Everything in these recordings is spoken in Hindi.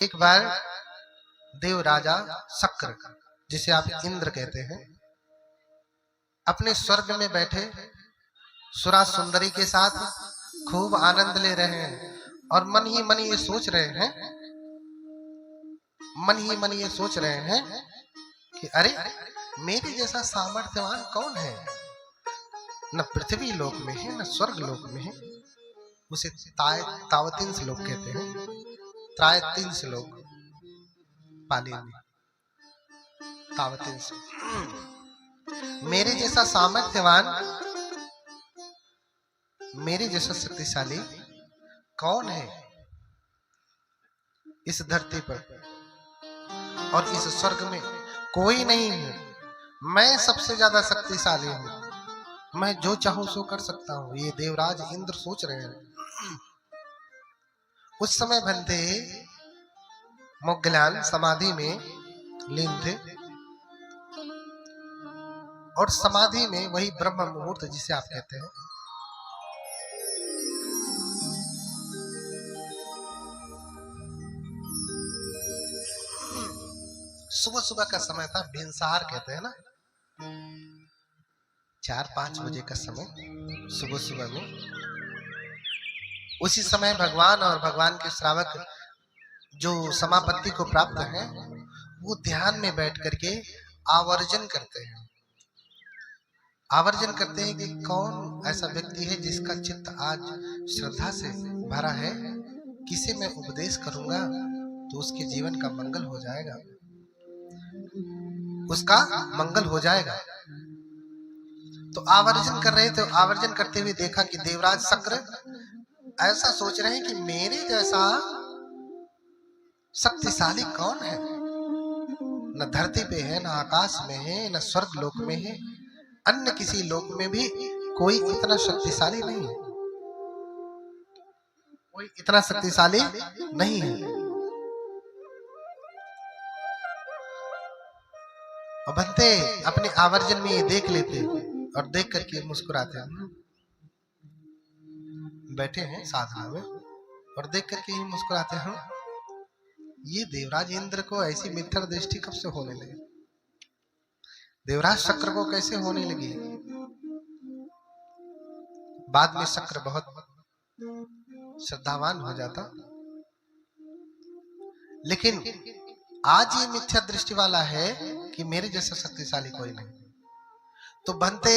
एक बार देव राजा शक्र, जिसे आप इंद्र कहते हैं, अपने स्वर्ग में बैठे सुरा सुंदरी के साथ खूब आनंद ले रहे हैं और मन ही मन ये सोच रहे हैं कि अरे मेरे जैसा सामर्थ्यवान कौन है, न पृथ्वी लोक में है न स्वर्ग लोक में है। उसे तावतिंस लोग कहते हैं, त्रायतिंस लोग पाली में तावतिंस। मेरे जैसा सामर्थ्यवान, मेरे जैसा शक्तिशाली कौन है इस धरती पर और इस स्वर्ग में? कोई नहीं है। मैं सबसे ज्यादा शक्तिशाली हूं, मैं जो चाहूं सो कर सकता हूं। ये देवराज इंद्र सोच रहे हैं। उस समय भंते मोग्गलान समाधि में लीन थे और समाधि में वही ब्रह्म मुहूर्त जिसे आप कहते हैं, सुबह सुबह का समय था। भिनसार कहते हैं ना, 4-5 बजे का समय सुबह सुबह में। उसी समय भगवान और भगवान के श्रावक जो समापत्ति को प्राप्त हैं, वो ध्यान में बैठ करके आवर्जन करते हैं। आवर्जन करते हैं कि कौन ऐसा व्यक्ति है जिसका चित्त आज श्रद्धा से भरा है, किसे मैं उपदेश करूंगा तो उसके जीवन का मंगल हो जाएगा, उसका मंगल हो जाएगा। तो आवर्जन कर रहे थे। आवर्जन करते हुए देखा कि देवराज शक्र ऐसा सोच रहे हैं कि मेरे जैसा शक्तिशाली कौन है, न धरती पे है, न आकाश में है, न स्वर्ग लोक में है, अन्य किसी लोक में भी कोई इतना शक्तिशाली नहीं है, कोई इतना शक्तिशाली नहीं है। और बनते अपने आवर्जन में ये देख लेते और देख करके मुस्कुराते हैं। बैठे हैं साधना में और देख करके ही मुस्कुराते हैं। ये देवराज इंद्र को ऐसी मिथ्या दृष्टि कब से होने लगी? देवराज शक्र को कैसे होने लगी? बाद में शक्र बहुत श्रद्धावान हो जाता, लेकिन आज ये मिथ्या दृष्टि वाला है कि मेरे जैसा शक्तिशाली कोई नहीं। तो बनते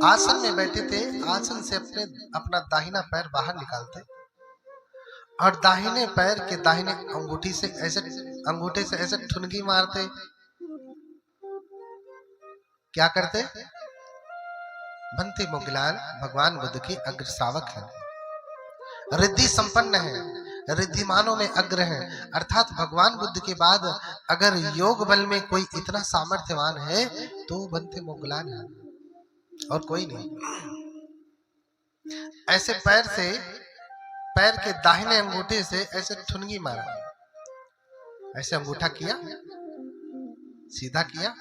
आसन में बैठे थे, आसन से अपना दाहिना पैर बाहर निकालते और दाहिने पैर के दाहिने अंगूठे से ऐसे ठुनगी मारते। क्या करते? बनते मोग्गलान भगवान बुद्ध के अग्र श्रावक हैं, रिद्धि संपन्न है, रिद्धिमानों में अग्र है। अर्थात भगवान बुद्ध के बाद अगर योग बल में कोई इतना सामर्थ्यवान है तो बनते मोग्गलान है और कोई नहीं। ऐसे पैर के दाहिने अंगूठे से ऐसे ठुनगी मारा, ऐसे अंगूठा किया, सीधा किया।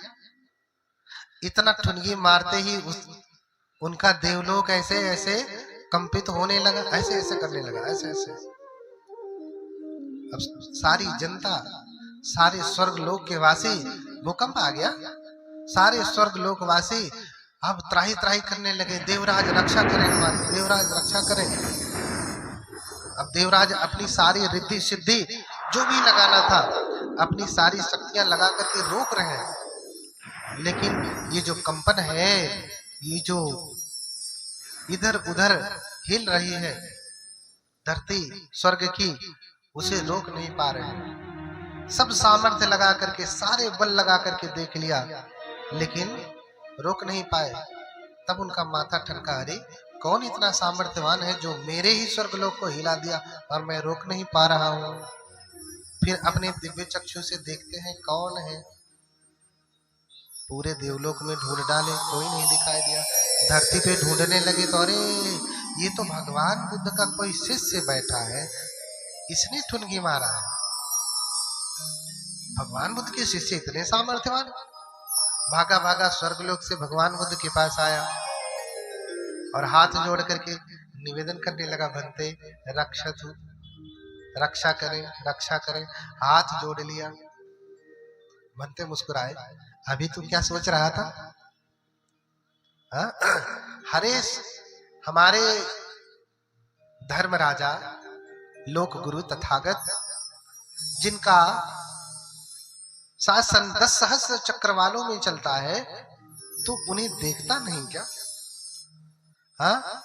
इतना ठुनगी मारते ही उनका देवलोक ऐसे कंपित होने लगा, ऐसे करने लगा, ऐसे। अब सारी जनता, सारे स्वर्ग लोक के वासी, भूकंप आ गया, सारे स्वर्ग लोक वासी अब त्राही करने लगे, देवराज रक्षा करें हमारी, देवराज रक्षा करें। अब देवराज अपनी सारी रिद्धि सिद्धि जो भी लगाना था, अपनी सारी शक्तियां लगा करके रोक रहे हैं, लेकिन ये जो कंपन है, ये जो इधर उधर हिल रही है धरती स्वर्ग की, उसे रोक नहीं पा रहे। सब सामर्थ्य लगा करके, सारे बल लगा करके देख लिया, लेकिन रोक नहीं पाए। तब उनका माथा ठनका, अरे कौन इतना सामर्थ्यवान है जो मेरे ही स्वर्गलोक को हिला दिया और मैं रोक नहीं पा रहा हूं। फिर अपने दिव्य चक्षु से देखते हैं कौन है। पूरे देवलोक में ढूंढ डाले, कोई नहीं दिखाई दिया। धरती पे ढूंढने लगे तो अरे ये तो भगवान बुद्ध का कोई शिष्य बैठा है, इसने ठुनगी मारा है। भगवान बुद्ध के शिष्य इतने सामर्थ्यवान। भागा स्वर्गलोक से भगवान बुद्ध के पास आया और हाथ जोड़ करके निवेदन करने लगा, बनते रक्षतु रक्षा करें, रक्षा करें। हाथ जोड़ लिया। बनते मुस्कुराए, अभी तू क्या सोच रहा था? हाँ? हरेश हमारे धर्म राजा, लोक गुरु तथागत, जिनका शासन 10 सहस्त्र चक्रवालों में चलता है, तू उन्हें देखता नहीं क्या? हाँ?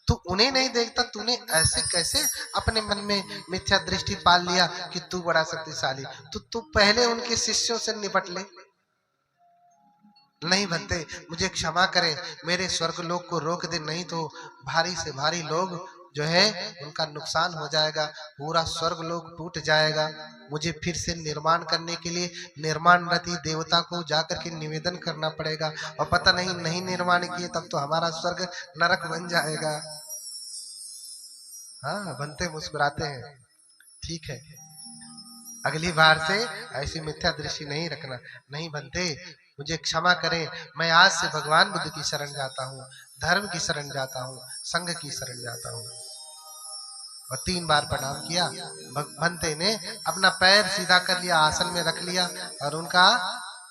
तू उन्हें नहीं देखता? तूने ऐसे कैसे अपने मन में मिथ्या दृष्टि पाल लिया कि तू बड़ा शक्तिशाली? तू पहले उनके शिष्यों से निपट ले। नहीं बनते, मुझे क्षमा करें, मेरे स्वर्ग लोक को रोक दे, नहीं तो भारी से भारी लोग जो है उनका नुकसान हो जाएगा, पूरा स्वर्ग लोक टूट जाएगा। मुझे फिर से निर्माण करने के लिए निर्माणरति देवता को जाकर के निवेदन करना पड़ेगा, और पता नहीं नहीं निर्माण किए तब तो हमारा स्वर्ग नरक बन जाएगा। हाँ, बनते मुस्कुराते हैं। ठीक है, अगली बार से ऐसी मिथ्या दृष्टि नहीं रखना। नहीं बनते, मुझे क्षमा करें, मैं आज से भगवान बुद्ध की शरण जाता हूँ, धर्म की शरण जाता हूँ, संघ की शरण जाता हूँ। और 3 बार प्रणाम किया। बनते ने अपना पैर सीधा कर लिया, आसन में रख लिया, और उनका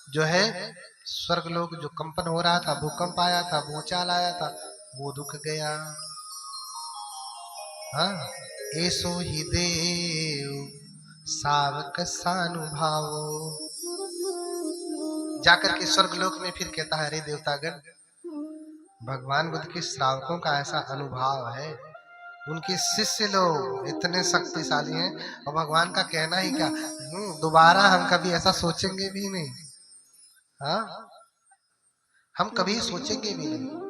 जो है स्वर्गलोक जो कंपन हो रहा था, भूकंप आया था, भूचाल आया था, वो रुक गया। हाँ, ऐसो ही देव सावक सानुभावो। जाकर के स्वर्गलोक में फिर कहता है, अरे देवतागण, भगवान बुद्ध के श्रावकों का ऐसा अनुभाव है, उनके शिष्य लोग इतने शक्तिशाली हैं, और भगवान का कहना ही क्या, दोबारा हम कभी ऐसा सोचेंगे भी नहीं। हाँ, हम कभी सोचेंगे भी नहीं।